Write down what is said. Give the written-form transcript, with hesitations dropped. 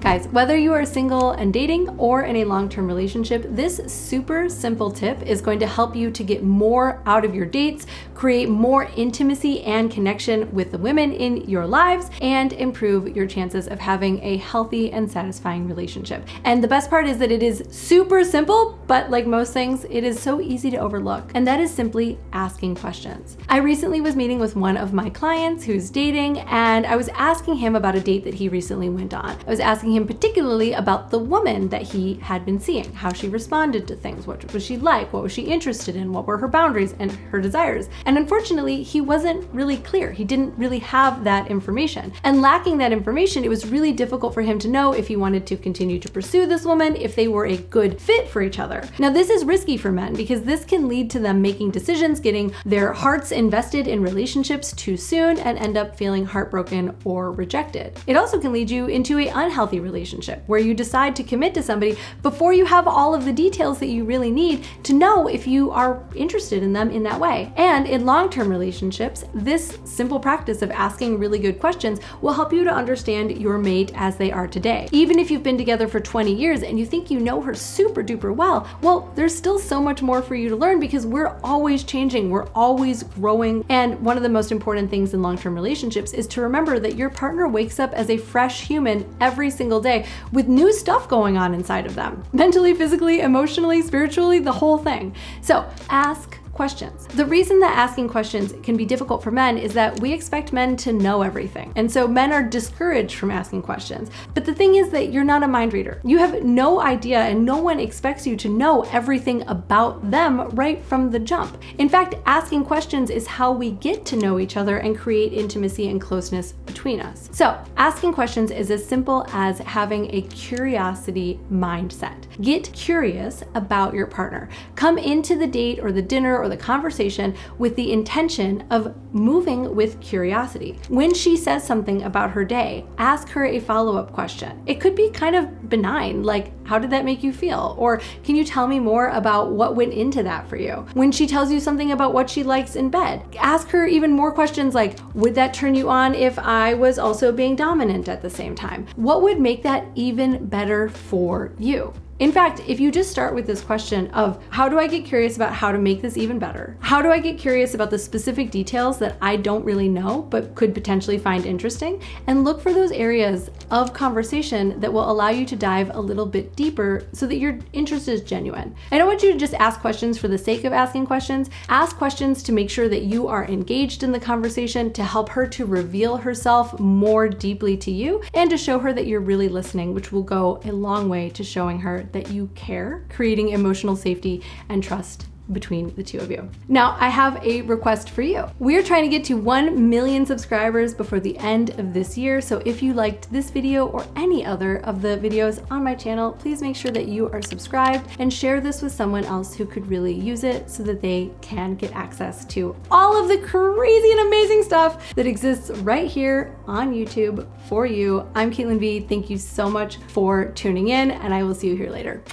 Guys, whether you are single and dating or in a long-term relationship, this super simple tip is going to help you to get more out of your dates, create more intimacy and connection with the women in your lives, and improve your chances of having a healthy and satisfying relationship. And the best part is that it is super simple, but like most things, it is so easy to overlook. And that is simply asking questions. I recently was meeting with one of my clients who's dating, and I was asking him about a date that he recently went on. I was asking him particularly about the woman that he had been seeing, how she responded to things, what was she like, what was she interested in, what were her boundaries and her desires. And unfortunately, he wasn't really clear. He didn't really have that information. And lacking that information, it was really difficult for him to know if he wanted to continue to pursue this woman, if they were a good fit for each other. Now, this is risky for men because this can lead to them making decisions, getting their hearts invested in relationships too soon, and end up feeling heartbroken or rejected. It also can lead you into an unhealthy relationship where you decide to commit to somebody before you have all of the details that you really need to know if you are interested in them in that way. And in long-term relationships, this simple practice of asking really good questions will help you to understand your mate as they are today. Even if you've been together for 20 years and you think you know her super duper well, there's still so much more for you to learn because we're always changing, we're always growing. And one of the most important things in long-term relationships is to remember that your partner wakes up as a fresh human every single day with new stuff going on inside of them. Mentally, physically, emotionally, spiritually, the whole thing. So ask questions. The reason that asking questions can be difficult for men is that we expect men to know everything. And so men are discouraged from asking questions. But the thing is that you're not a mind reader. You have no idea and no one expects you to know everything about them right from the jump. In fact, asking questions is how we get to know each other and create intimacy and closeness between us. So asking questions is as simple as having a curiosity mindset. Get curious about your partner. Come into the date or the dinner or the conversation with the intention of moving with curiosity. When she says something about her day, ask her a follow-up question. It could be kind of benign, like, how did that make you feel? Or can you tell me more about what went into that for you? When she tells you something about what she likes in bed, ask her even more questions like, would that turn you on if I was also being dominant at the same time? What would make that even better for you? In fact, if you just start with this question of how do I get curious about how to make this even better? How do I get curious about the specific details that I don't really know but could potentially find interesting? And look for those areas of conversation that will allow you to dive a little bit deeper so that your interest is genuine. I don't want you to just ask questions for the sake of asking questions. Ask questions to make sure that you are engaged in the conversation, to help her to reveal herself more deeply to you, and to show her that you're really listening, which will go a long way to showing her that you care, creating emotional safety and trust between the two of you. Now, I have a request for you. We are trying to get to 1 million subscribers before the end of this year. So if you liked this video or any other of the videos on my channel, please make sure that you are subscribed and share this with someone else who could really use it so that they can get access to all of the crazy and amazing stuff that exists right here on YouTube for you. I'm Caitlin V. Thank you so much for tuning in, and I will see you here later.